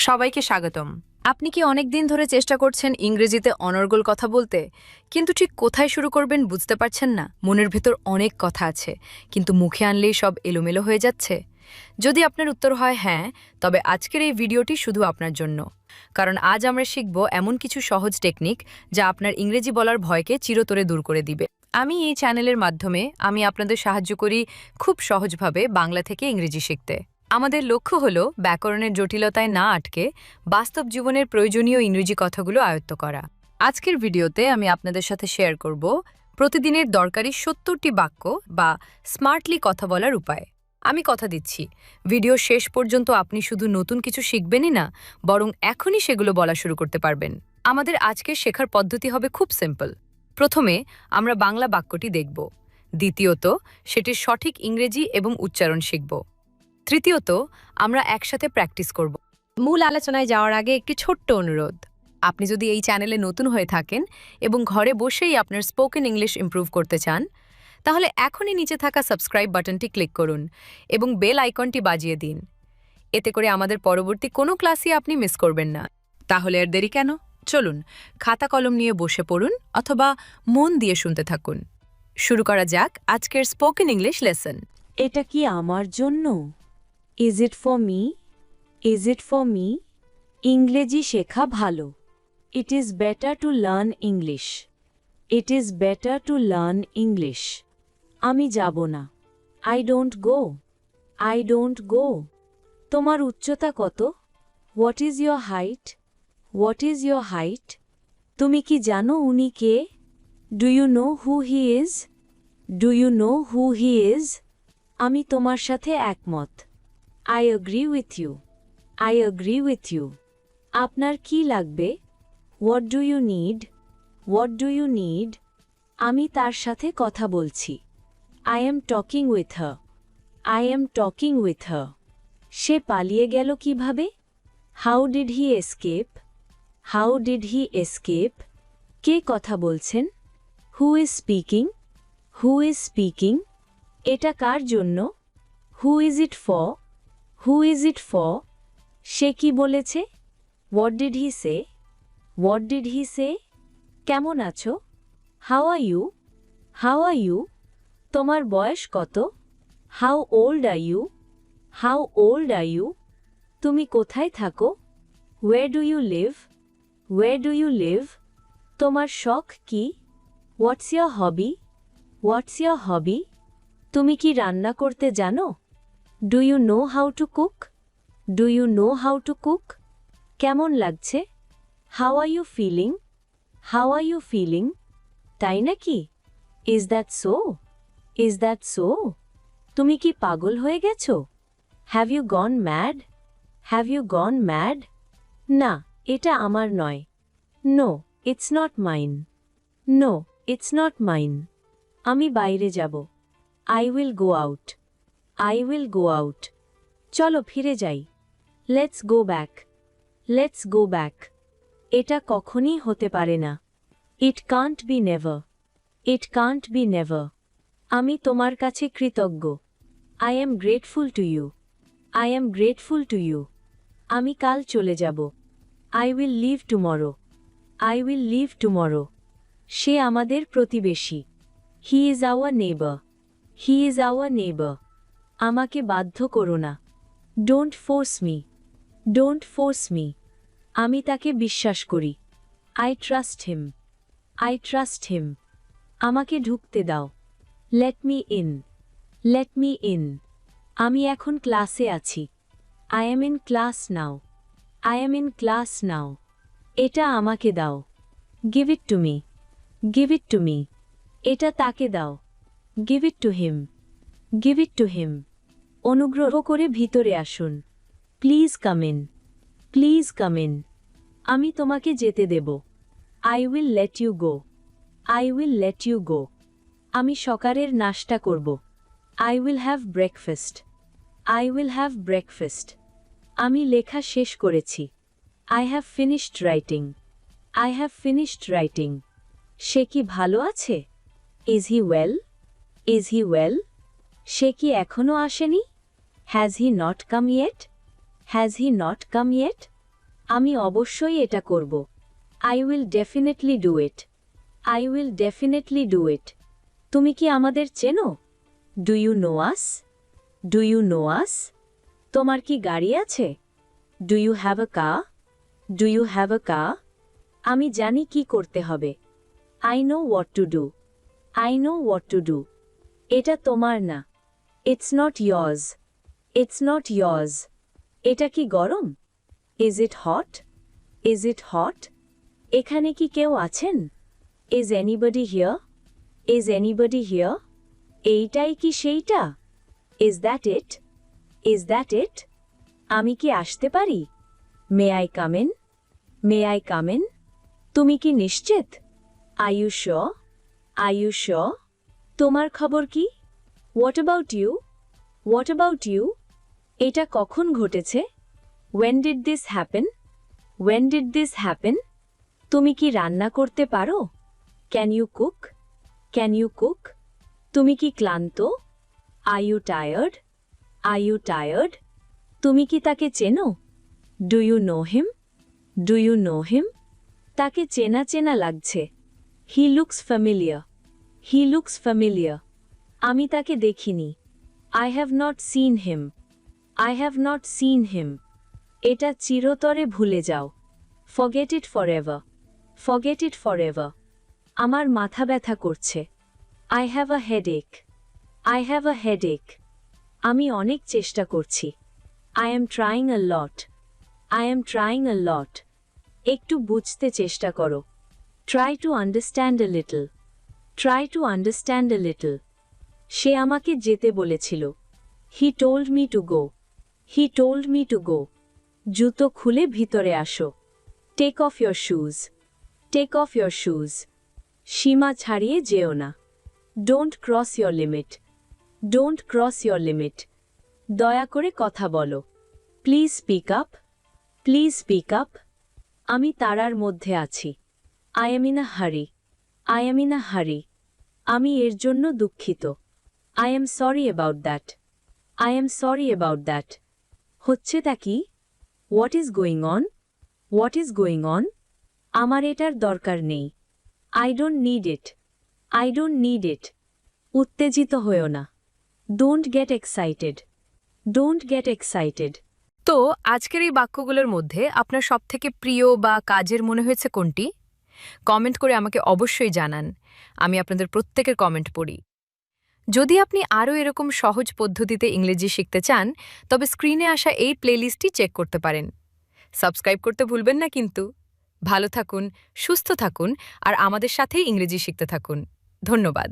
সবাইকে স্বাগতম। আপনি কি অনেক দিন ধরে চেষ্টা করছেন ইংরেজিতে অনর্গল কথা বলতে, কিন্তু ঠিক কোথায় শুরু করবেন বুঝতে পারছেন না? মনের ভেতর অনেক কথা আছে, কিন্তু মুখে আনলেই সব এলোমেলো হয়ে যাচ্ছে। যদি আপনার উত্তর হয় হ্যাঁ, তবে আজকের এই ভিডিওটি শুধু আপনার জন্য। কারণ আজ আমরা শিখব এমন কিছু সহজ টেকনিক যা আপনার ইংরেজি বলার ভয়কে চিরতরে দূর করে দিবে। আমি এই চ্যানেলের মাধ্যমে আপনাদের সাহায্য করি খুব সহজভাবে বাংলা থেকে ইংরেজি শিখতে। আমাদের লক্ষ্য হলো ব্যাকরণের জটিলতায় না আটকে বাস্তব জীবনের প্রয়োজনীয় ইংরেজি কথাগুলো আয়ত্ত করা। আজকের ভিডিওতে আমি আপনাদের সাথে শেয়ার করব প্রতিদিনের দরকারি ৭০টি বাক্য বা স্মার্টলি কথা বলার উপায়। আমি কথা দিচ্ছি, ভিডিও শেষ পর্যন্ত আপনি শুধু নতুন কিছু শিখবেনই না, বরং এখনই সেগুলো বলা শুরু করতে পারবেন। আমাদের আজকের শেখার পদ্ধতি হবে খুব সিম্পল। প্রথমে আমরা বাংলা বাক্যটি দেখব। দ্বিতীয়ত, সেটির সঠিক ইংরেজি এবং উচ্চারণ শিখব। তৃতীয়ত, আমরা একসাথে প্র্যাকটিস করব। মূল আলোচনায় যাওয়ার আগে একটি ছোট্ট অনুরোধ। আপনি যদি এই চ্যানেলে নতুন হয়ে থাকেন এবং ঘরে বসেই আপনার স্পোকেন ইংলিশ ইমপ্রুভ করতে চান, তাহলে এখনই নিচে থাকা সাবস্ক্রাইব বাটনটি ক্লিক করুন এবং বেল আইকনটি বাজিয়ে দিন। এতে করে আমাদের পরবর্তী কোনো ক্লাসই আপনি মিস করবেন না। তাহলে আর দেরি কেন? চলুন খাতা কলম নিয়ে বসে পড়ুন অথবা মন দিয়ে শুনতে থাকুন। শুরু করা যাক আজকের স্পোকেন ইংলিশ লেসন। এটা কি আমার জন্য? Is it for me? Is it for me? ইংরেজি শেখা ভালো। It is better to learn English. It is better to learn English. আমি যাব না। I don't go. I don't go. তোমার উচ্চতা কত? What is your height? What is your height? তুমি কি জানো উনি কে? Do you know who he is? Do you know who he is? আমি তোমার সাথে একমত। I agree with you. I agree with you. আপনার কি লাগবে? What do you need? What do you need? আমি তার সাথে কথা বলছি। I am talking with her. I am talking with her. সে পালিয়ে গেল কিভাবে? How did he escape? How did he escape? কে কথা বলছেন? Who is speaking? Who is speaking? এটা কার জন্য? Who is it for? Who is it for? সে কি বলেছে? What did he say? What did he say? কেমন আছো? How are you? How are you? তোমার বয়স কত? How old are you? How old are you? তুমি কোথায় থাকো? Where do you live? Where do you live? তোমার শখ কি? What's your hobby? What's your hobby? তুমি কি রান্না করতে জানো? Do you know how to cook? Do you know how to cook? কেমন লাগছে? How are you feeling? How are you feeling? তাই নাকি? Is that so? Is that so? তুমি কি পাগল হয়ে গেছো? Have you gone mad? Have you gone mad? না, এটা আমার নয়। No, it's not mine. No, it's not mine. আমি বাইরে যাব। I will go out. I will go out. চলো ফিরে যাই। Let's go back. Let's go back. এটা কখনই হতে পারে না। It can't be never. It can't be never. আমি তোমার কাছে কৃতজ্ঞ। I am grateful to you. I am grateful to you. আমি কাল চলে যাব। I will leave tomorrow. I will leave tomorrow. সে আমাদের প্রতিবেশী। He is our neighbour. He is our neighbour. আমাকে বাধ্য করো না। Don't force me. Don't force me. আমি তাকে বিশ্বাস করি। I trust him. I trust him. আমাকে ঢুকতে দাও। Let me in. Let me in. আমি এখন ক্লাসে আছি। I am in class now. I am in class now. এটা আমাকে দাও। Give it to me. Give it to me. এটা তাকে দাও। Give it to him. Give it to him. অনুগ্রহ করে ভিতরে আসুন। Please come in. Please come in. আমি তোমাকে যেতে দেব। I will let you go. I will let you go. আমি সকালের নাশতা করব। I will have breakfast. I will have breakfast. আমি লেখা শেষ করেছি। I have finished writing. I have finished writing. সে কি ভালো আছে? Is he well? Is he well? সে কি এখনও আসেনি? Has he not come yet? Has he not come yet? আমি অবশ্যই এটা করব। I will definitely do it. I will definitely do it. তুমি কি আমাদের চেনো? Do you know us? Do you know us? তোমার কি গাড়ি আছে? Do you have a car? Do you have a কার? আমি জানি কি করতে হবে। I know what to do. I know what to do. এটা তোমার না। It's not yours. It's not yours. এটা কি গরম? Is it hot? Is it hot? এখানে কি কেউ আছেন? Is anybody here? Is anybody here? এইটাই কি সেইটা? Is that it? Is that it? আমি কি আসতে পারি? May I come in? May I come in? তুমি কি নিশ্চিত? Are you sure? Are you sure? তোমার খবর কি? What about you? What about you? এটা কখন ঘটেছে? When did this happen? When did this happen? তুমি কি রান্না করতে পারো? Can you cook? Can you cook? তুমি কি ক্লান্ত? Are you tired? Are you tired? তুমি কি তাকে চেনো? Do you know him? Do you know him? তাকে চেনা চেনা লাগছে। He looks familiar. He looks familiar. আমি তাকে দেখিনি। I have not seen him. I have not seen him. এটা চিরতরে ভুলে যাও। Forget it forever. Forget it forever. আমার মাথা ব্যথা করছে। I have a headache. I have a headache. আমি অনেক চেষ্টা করছি। I am trying a lot. I am trying a lot. একটু বুঝতে চেষ্টা করো। Try to understand a little. Try to understand a little. সে আমাকে যেতে বলেছিল। He told me to go. He told me to go. জুতো খুলে ভিতরে আসো। Take off your shoes. Take off your shoes. সীমা ছাড়িয়ে যেও না। Don't cross your limit. Don't cross your limit. দয়া করে কথা বলো। Please speak up. Please speak up. আমি তারার মধ্যে আছি। আই এম ইন আ হারি। আই এম ইন আ হারি। আমি এর জন্য দুঃখিত। I am sorry about that. I am sorry about that. হচ্ছেটা কি? What is going on? What is going on? আমার এটার দরকার নেই। I don't need it. I don't need it. উত্তেজিত হয়েও না। Don't get excited. Don't get excited. তো আজকের এই বাক্যগুলোর মধ্যে আপনার সবথেকে প্রিয় বা কাজের মনে হয়েছে কোনটি? কমেন্ট করে আমাকে অবশ্যই জানান। আমি আপনাদের প্রত্যেকের কমেন্ট পড়ি। যদি আপনি আরও এরকম সহজ পদ্ধতিতে ইংরেজি শিখতে চান, তবে স্ক্রিনে আসা এই প্লেলিস্টটি চেক করতে পারেন। সাবস্ক্রাইব করতে ভুলবেন না কিন্তু। ভালো থাকুন, সুস্থ থাকুন আর আমাদের সাথেই ইংরেজি শিখতে থাকুন। ধন্যবাদ।